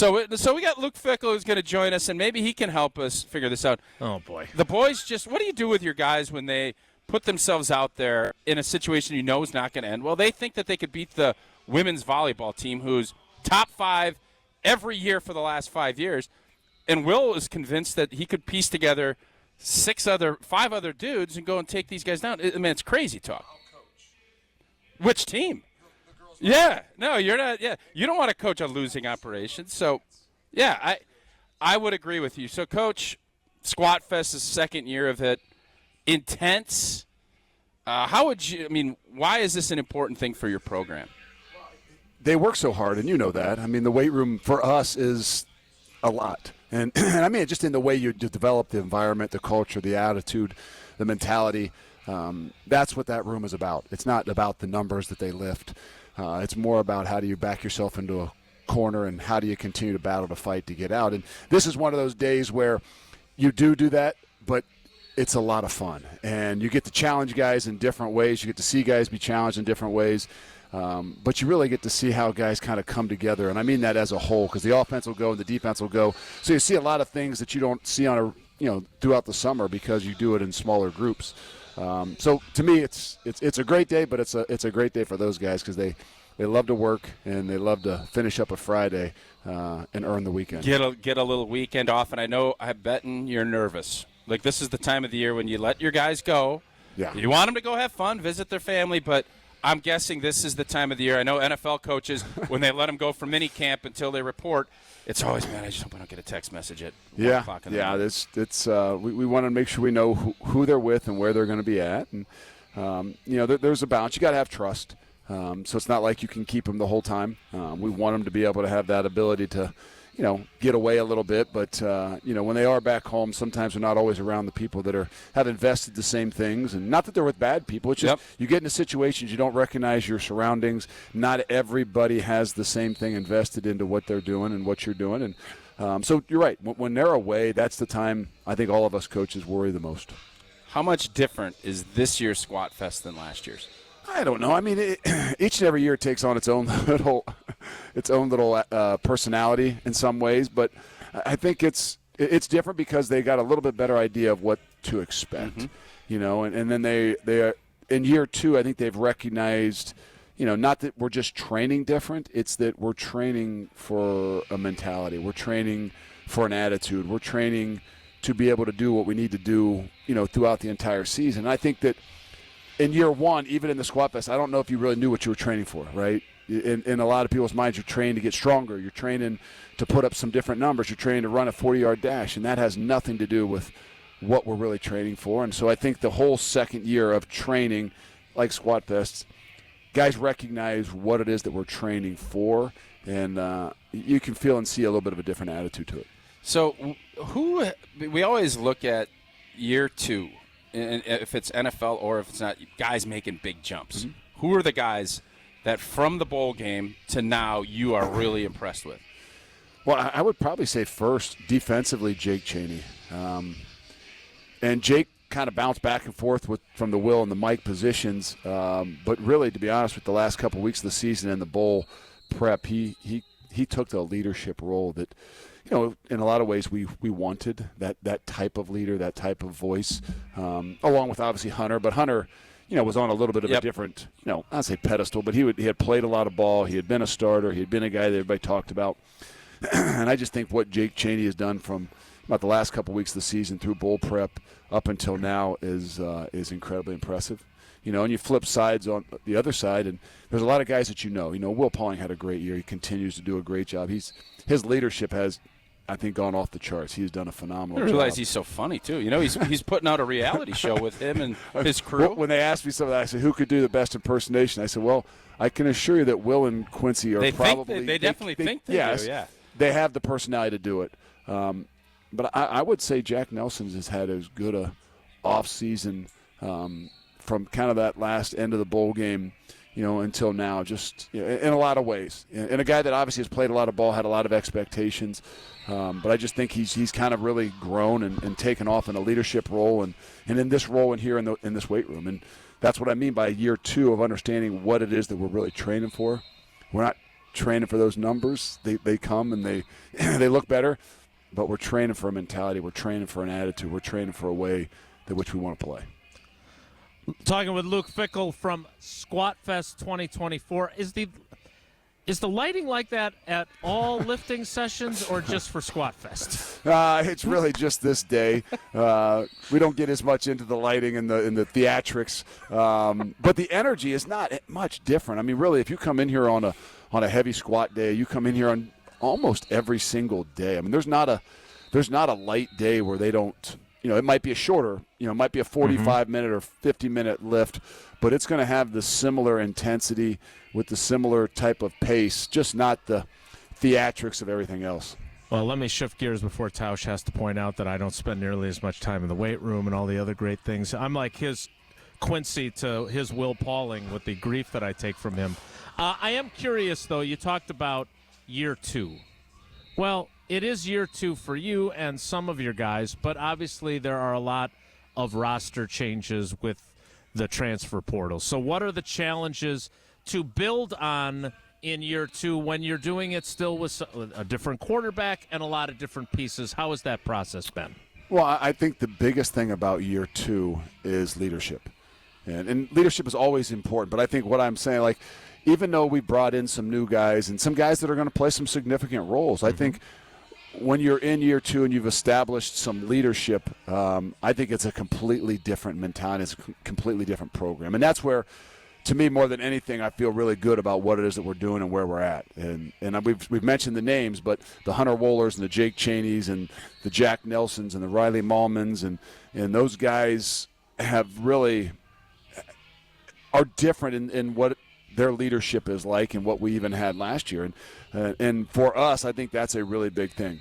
So we got Luke Fickell who's going to join us, and maybe he can help us figure this out. Oh, boy. The boys what do you do with your guys when they put themselves out there in a situation you know is not going to end? Well, they think that they could beat the women's volleyball team who's top 5 every year for the last 5 years. And Will is convinced that he could piece together 5 other dudes and go and take these guys down. I mean, it's crazy talk. Which team? Yeah. No, you're not. Yeah. You don't want to coach a losing operation. So, yeah, I would agree with you. So, Coach, Squat Fest is second year of it. Intense. Why is this an important thing for your program? They work so hard, and you know that. I mean, the weight room for us is a lot. And I mean, just in the way you develop the environment, the culture, the attitude, the mentality, that's what that room is about. It's not about the numbers that they lift. It's more about how do you back yourself into a corner and how do you continue to battle to fight to get out. And this is one of those days where you do that, but it's a lot of fun. And you get to challenge guys in different ways. You get to see guys be challenged in different ways. But you really get to see how guys kind of come together, and I mean that as a whole, because the offense will go and the defense will go. So you see a lot of things that you don't see throughout the summer because you do it in smaller groups. So to me, it's a great day, but it's a great day for those guys because they love to work and they love to finish up a Friday and earn the weekend. Get a little weekend off, and I'm betting you're nervous. Like this is the time of the year when you let your guys go. Yeah. You want them to go have fun, visit their family, but I'm guessing this is the time of the year. I know NFL coaches, when they let them go from mini camp until they report, it's always, man, I just hope I don't get a text message at 1 o'clock in the morning. We want to make sure we know who they're with and where they're going to be at. And, there's a balance. You got to have trust. So it's not like you can keep them the whole time. We want them to be able to have that ability to, get away a little bit. But, when they are back home, sometimes they're not always around the people that have invested the same things. And not that they're with bad people. It's just you get into situations you don't recognize your surroundings. Not everybody has the same thing invested into what they're doing and what you're doing. And so you're right. When they're away, that's the time I think all of us coaches worry the most. How much different is this year's Squat Fest than last year's? I don't know. I mean, each and every year it takes on its own little personality in some ways, but I think it's different because they got a little bit better idea of what to expect, and then they are in year 2. I think they've recognized, not that we're just training different. It's that we're training for a mentality. We're training for an attitude. We're training to be able to do what we need to do, throughout the entire season. And I think that in year 1, even in the Squat Fest, I don't know if you really knew what you were training for, right? In a lot of people's minds, you're training to get stronger. You're training to put up some different numbers. You're training to run a 40-yard dash, and that has nothing to do with what we're really training for. And so I think the whole second year of training, like Squat Fest, guys recognize what it is that we're training for, and you can feel and see a little bit of a different attitude to it. So we always look at year 2, and if it's NFL or if it's not, guys making big jumps. Mm-hmm. Who are the guys that from the bowl game to now you are really impressed with? Well, I would probably say first, defensively, Jake Chaney. And Jake kind of bounced back and forth from the Will and the Mike positions. But really, to be honest, with the last couple of weeks of the season and the bowl prep, he took the leadership role that, in a lot of ways we wanted, that type of leader, that type of voice, along with obviously Hunter. But Hunter, was on a little bit of a different, I'd say pedestal, but he had played a lot of ball. He had been a starter. He had been a guy that everybody talked about. And I just think what Jake Chaney has done from about the last couple of weeks of the season through bowl prep up until now is incredibly impressive. And you flip sides on the other side, and there's a lot of guys that Will Pauling had a great year. He continues to do a great job. His leadership has, I think, gone off the charts. He's done a phenomenal job. I realize he's so funny, too. He's putting out a reality show with him and his crew. When they asked me some of that, I said, who could do the best impersonation? I said, well, I can assure you that Will and Quincy are they definitely think they do, yeah. They have the personality to do it. But I would say Jack Nelson has had as good a off-season from kind of that last end of the bowl game, until now, just in a lot of ways. And a guy that obviously has played a lot of ball, had a lot of expectations. But I just think he's kind of really grown and taken off in a leadership role and in this role in this weight room. And that's what I mean by year 2 of understanding what it is that we're really training for. We're not training for those numbers. They come and they they look better, but we're training for a mentality. We're training for an attitude. We're training for a way that which we want to play. Talking with Luke Fickell from Squat Fest 2024. Is the lighting like that at all lifting sessions or just for Squat Fest? It's really just this day. We don't get as much into the lighting and the theatrics, but the energy is not much different. I mean, really, if you come in here on a heavy squat day, you come in here on almost every single day. I mean, there's not a light day where they don't. It might be a shorter, it might be a 45-minute or 50-minute lift, but it's going to have the similar intensity with the similar type of pace, just not the theatrics of everything else. Well, let me shift gears before Tausch has to point out that I don't spend nearly as much time in the weight room and all the other great things. I'm like his Quincy to his Will Pauling with the grief that I take from him. I am curious, though. You talked about year 2. Well, it is year 2 for you and some of your guys, but obviously there are a lot of roster changes with the transfer portal. So what are the challenges to build on in year 2 when you're doing it still with a different quarterback and a lot of different pieces? How has that process been? Well, I think the biggest thing about year 2 is leadership. And leadership is always important, but I think what I'm saying, like, even though we brought in some new guys and some guys that are going to play some significant roles, I think when you're in year 2 and you've established some leadership, I think it's a completely different mentality. It's a completely different program. And that's where, to me, more than anything, I feel really good about what it is that we're doing and where we're at. And we've mentioned the names, but the Hunter Wohlers and the Jake Cheneys and the Jack Nelsons and the Riley Mallmans and those guys have really are different in what their leadership is like and what we even had last year. And for us, I think that's a really big thing.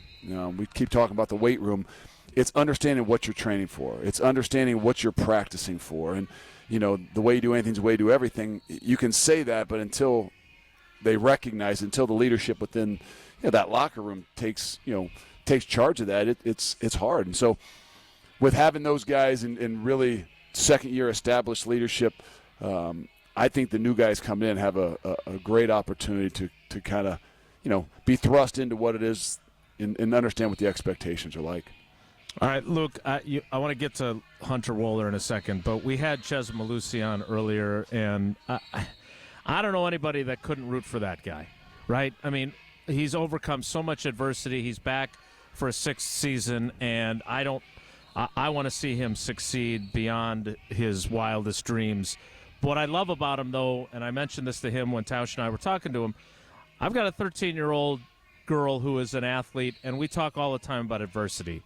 We keep talking about the weight room. It's understanding what you're training for. It's understanding what you're practicing for. And, the way you do anything is the way you do everything. You can say that, but until they recognize, until the leadership within that locker room takes charge of that, it's hard. And so with having those guys in really second-year established leadership, I think the new guys coming in have a great opportunity to kind of, be thrust into what it is and understand what the expectations are like. All right, Luke, I want to get to Hunter Wohler in a second, but we had Ches Malusi on earlier, and I don't know anybody that couldn't root for that guy, right? I mean, he's overcome so much adversity. He's back for a 6th season, and I want to see him succeed beyond his wildest dreams. What I love about him, though, and I mentioned this to him when Tausch and I were talking to him, I've got a 13-year-old girl who is an athlete, and we talk all the time about adversity.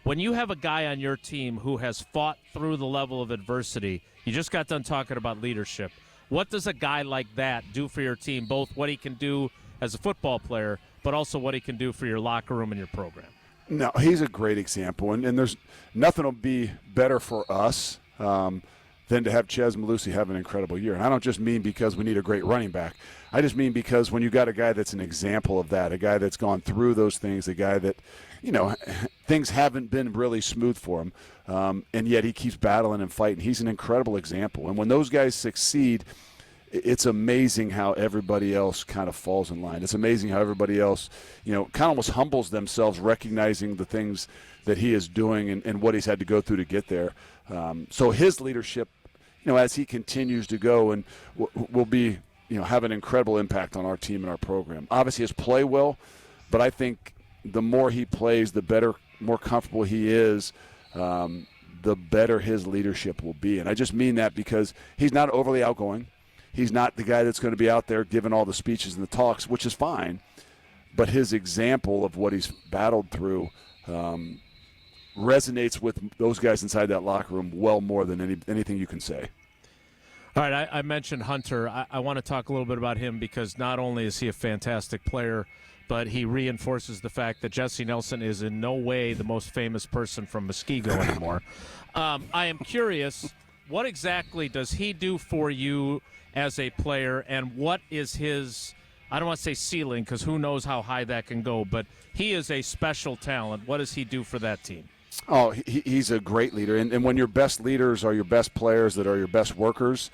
When you have a guy on your team who has fought through the level of adversity, you just got done talking about leadership. What does a guy like that do for your team, both what he can do as a football player, but also what he can do for your locker room and your program? No, he's a great example, and there's nothing will be better for us than to have Ches Malusi have an incredible year. And I don't just mean because we need a great running back. I just mean because when you got a guy that's an example of that, a guy that's gone through those things, a guy that, things haven't been really smooth for him, and yet he keeps battling and fighting. He's an incredible example. And when those guys succeed, it's amazing how everybody else kind of falls in line. It's amazing how everybody else, kind of almost humbles themselves, recognizing the things that he is doing and what he's had to go through to get there. So his leadership, as he continues to go and will be, have an incredible impact on our team and our program. Obviously, his play will, but I think the more he plays, the better, more comfortable he is, the better his leadership will be. And I just mean that because he's not overly outgoing. He's not the guy that's going to be out there giving all the speeches and the talks, which is fine. But his example of what he's battled through resonates with those guys inside that locker room well more than anything you can say. All right, I mentioned Hunter. I want to talk a little bit about him because not only is he a fantastic player, but he reinforces the fact that Jesse Nelson is in no way the most famous person from Muskego anymore. I am curious, what exactly does he do for you as a player, and what is his, I don't want to say ceiling because who knows how high that can go, but he is a special talent. What does he do for that team? Oh, he's a great leader. And when your best leaders are your best players that are your best workers,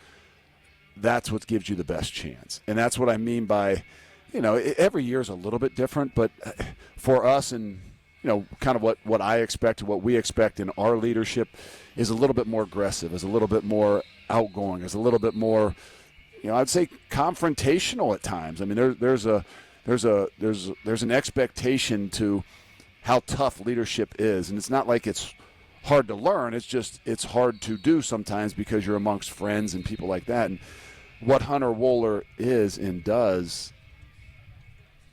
that's what gives you the best chance. And that's what I mean by, every year is a little bit different, but for us and, kind of what I expect, what we expect in our leadership is a little bit more aggressive, is a little bit more outgoing, is a little bit more, I'd say confrontational at times. I mean, there's an expectation to how tough leadership is, and it's not like it's hard to learn. It's hard to do sometimes because you're amongst friends and people like that. And what Hunter Wohler is and does,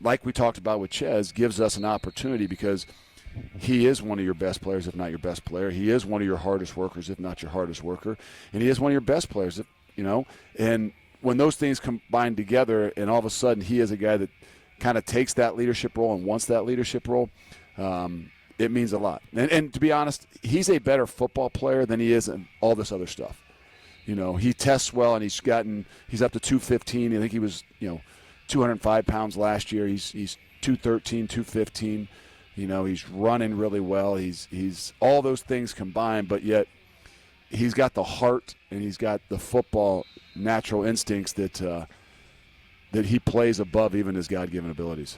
like we talked about with Ches, gives us an opportunity because he is one of your best players, if not your best player. He is one of your hardest workers, if not your hardest worker. And he is one of your best players, And when those things combine together and all of a sudden he is a guy that kind of takes that leadership role and wants that leadership role, it means a lot. And to be honest, he's a better football player than he is in all this other stuff. He tests well, and he's up to 215. I think he was, 205 pounds last year. He's 213, 215. He's running really well. He's all those things combined, but yet he's got the heart and he's got the football natural instincts that he plays above even his God-given abilities.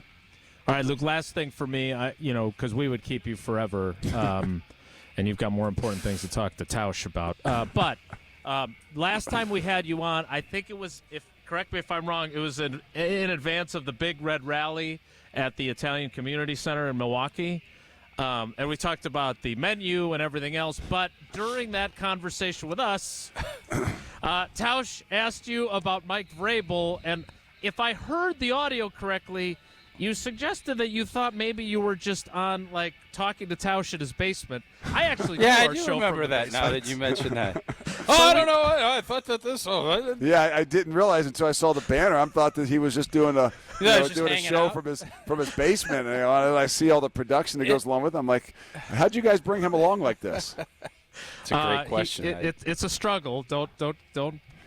All right, Luke, last thing for me, because we would keep you forever, and you've got more important things to talk to Tausch about. But last time we had you on, I think it was, correct me if I'm wrong, it was in advance of the Big Red Rally at the Italian Community Center in Milwaukee. And we talked about the menu and everything else. But during that conversation with us, Tausch asked you about Mike Vrabel. And if I heard the audio correctly, you suggested that you thought maybe you were just on, talking to Tausch in his basement. I actually yeah, I do show remember that basement. now that you mentioned that. I don't know. I thought that this. Yeah, I didn't realize until I saw the banner. I thought that he was just doing a show out. from his basement. And I see all the production that goes along with it. I'm like, how'd you guys bring him along like this? It's a great question. It's a struggle. Don't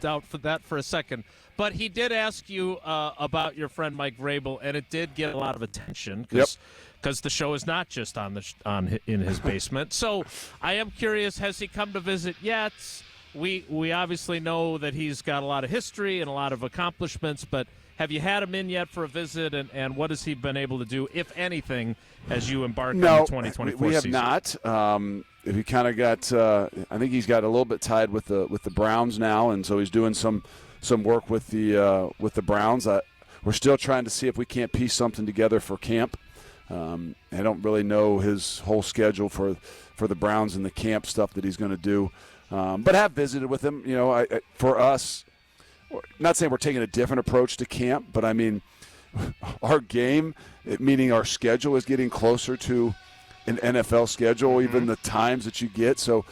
doubt for that for a second. But he did ask you about your friend Mike Vrabel, and it did get a lot of attention because the show is not just in his basement. So I am curious, has he come to visit yet? We obviously know that he's got a lot of history and a lot of accomplishments, but have you had him in yet for a visit, and what has he been able to do, if anything, as you embark on the 2024 season? We have not. He kind of got I think he's got a little bit tied with the Browns now, and so he's doing some work with the Browns. We're still trying to see if we can't piece something together for camp. I don't really know his whole schedule for the Browns and the camp stuff that he's going to do, but have visited with him. For us, not saying we're taking a different approach to camp, but I mean, our game, meaning our schedule, is getting closer to an NFL schedule, even the times that you get. So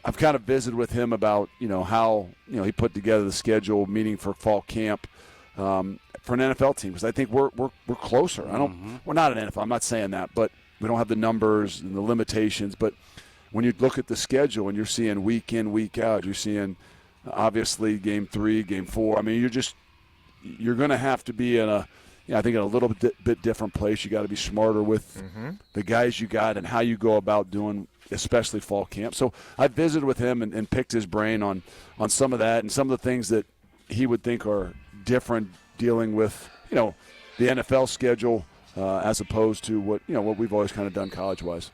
I've kind of visited with him about, how, he put together the schedule, meaning for fall camp for an NFL team, because I think we're closer. We're not an NFL. I'm not saying that, but we don't have the numbers and the limitations. But when you look at the schedule and you're seeing week in, week out, you're seeing obviously game 3, game 4. I mean, you're going to have to be in I think in a little bit different place. You got to be smarter with the guys you got and how you go about doing, especially fall camp. So I visited with him and picked his brain on some of that and some of the things that he would think are different dealing with, the NFL schedule as opposed to what we've always kind of done college-wise.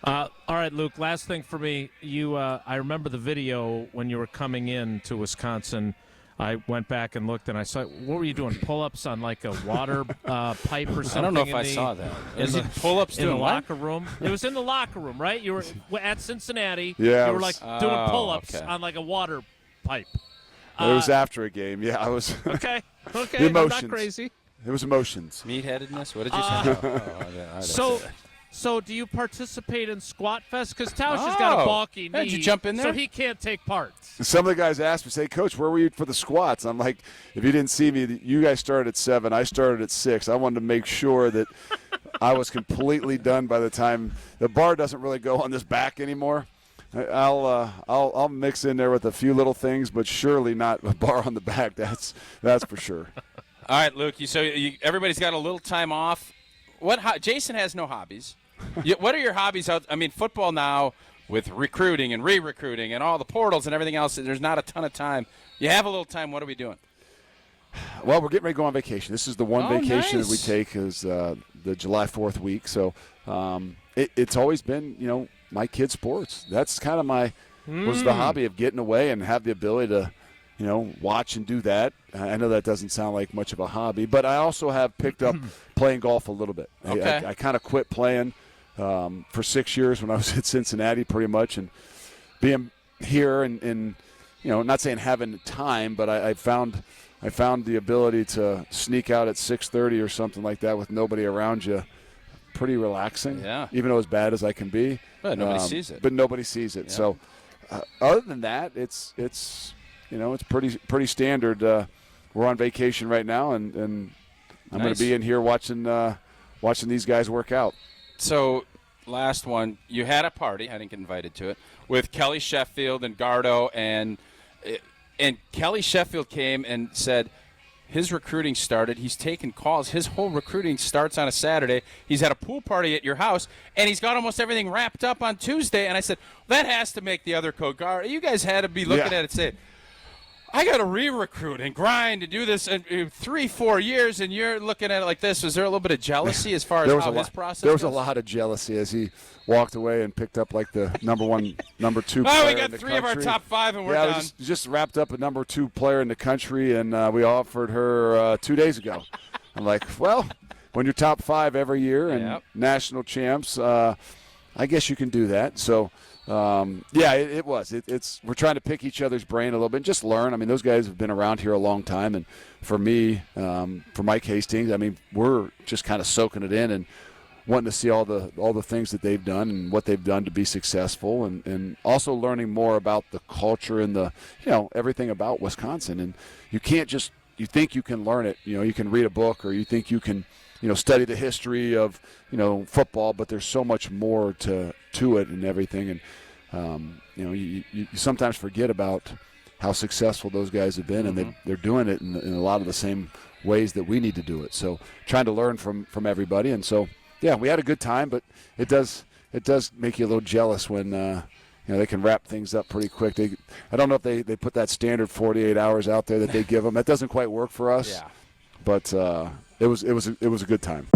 All right, Luke, last thing for me. I remember the video when you were coming in to Wisconsin. I went back and looked, and I saw, what were you doing, pull-ups on like a water pipe or something? I don't know if I saw that. Is it pull-ups in the doing locker room? It was in the locker room, right? You were at Cincinnati. Yeah, you were doing pull-ups on like a water pipe. It was after a game. Yeah, I was. Okay, emotions. I'm not crazy. It was emotions. Meatheadedness? What did you say? So do you participate in Squat Fest? Because Tausch has got a bulky knee. Did you jump in there? So he can't take part. Some of the guys asked me, say, Coach, where were you for the squats? I'm like, if you didn't see me, you guys started at 7. I started at 6. I wanted to make sure that I was completely done by the time the bar doesn't really go on this back anymore. I'll mix in there with a few little things, but surely not a bar on the back. That's for sure. All right, Luke. Everybody's got a little time off. Jason has no hobbies. What are your hobbies out? I mean, football now with recruiting and re-recruiting and all the portals and everything else. There's not a ton of time. You have a little time. What are we doing? Well, we're getting ready to go on vacation. This is the one vacation that we nice. take is the July 4th week. So it's always been, my kids' sports. That's kind of was the hobby of getting away and have the ability to, watch and do that. I know that doesn't sound like much of a hobby, but I also have picked up playing golf a little bit. Okay. I kind of quit playing for 6 years when I was at Cincinnati pretty much, and being here and not saying having time, but I found the ability to sneak out at 6:30 or something like that with nobody around you. Pretty relaxing, Yeah. even though as bad as I can be. But nobody sees it. But nobody sees it. Yeah. So other than that, it's pretty standard. We're on vacation right now, and I'm going Nice. to be in here watching these guys work out. So, last one. You had a party. I didn't get invited to it with Kelly Sheffield and Gardo, and Kelly Sheffield came and said his recruiting started. He's taken calls. His whole recruiting starts on a Saturday. He's had a pool party at your house, and he's got almost everything wrapped up on Tuesday. And I said, that has to make the other coach. You guys had to be looking at it saying, I got to re-recruit and grind and do this in 3-4 years, and you're looking at it like this. Was there a little bit of jealousy as far as how his process There was a goes? lot of jealousy as he walked away and picked up like the number 1, number 2 Oh, player we in got the 3 of our country. top 5, and we're Yeah, done. we just wrapped up a number 2 player in the country, and we offered her 2 days ago. I'm like, well, when you're top 5 every year and Yep. national champs, I guess you can do that. So, it was. We're trying to pick each other's brain a little bit and just learn. I mean, those guys have been around here a long time, and for me, for Mike Hastings, I mean, we're just kind of soaking it in and wanting to see all the things that they've done and what they've done to be successful, and also learning more about the culture and the everything about Wisconsin. And you can't just you think you can learn it. You can read a book, or you think you can study the history of football, but there's so much more to it and everything. And you sometimes forget about how successful those guys have been, and they're doing it in a lot of the same ways that we need to do it. So trying to learn from everybody. And so we had a good time, but it does make you a little jealous when they can wrap things up pretty quick. I don't know if they put that standard 48 hours out there that they give them. That doesn't quite work for us. Yeah. But it was a good time.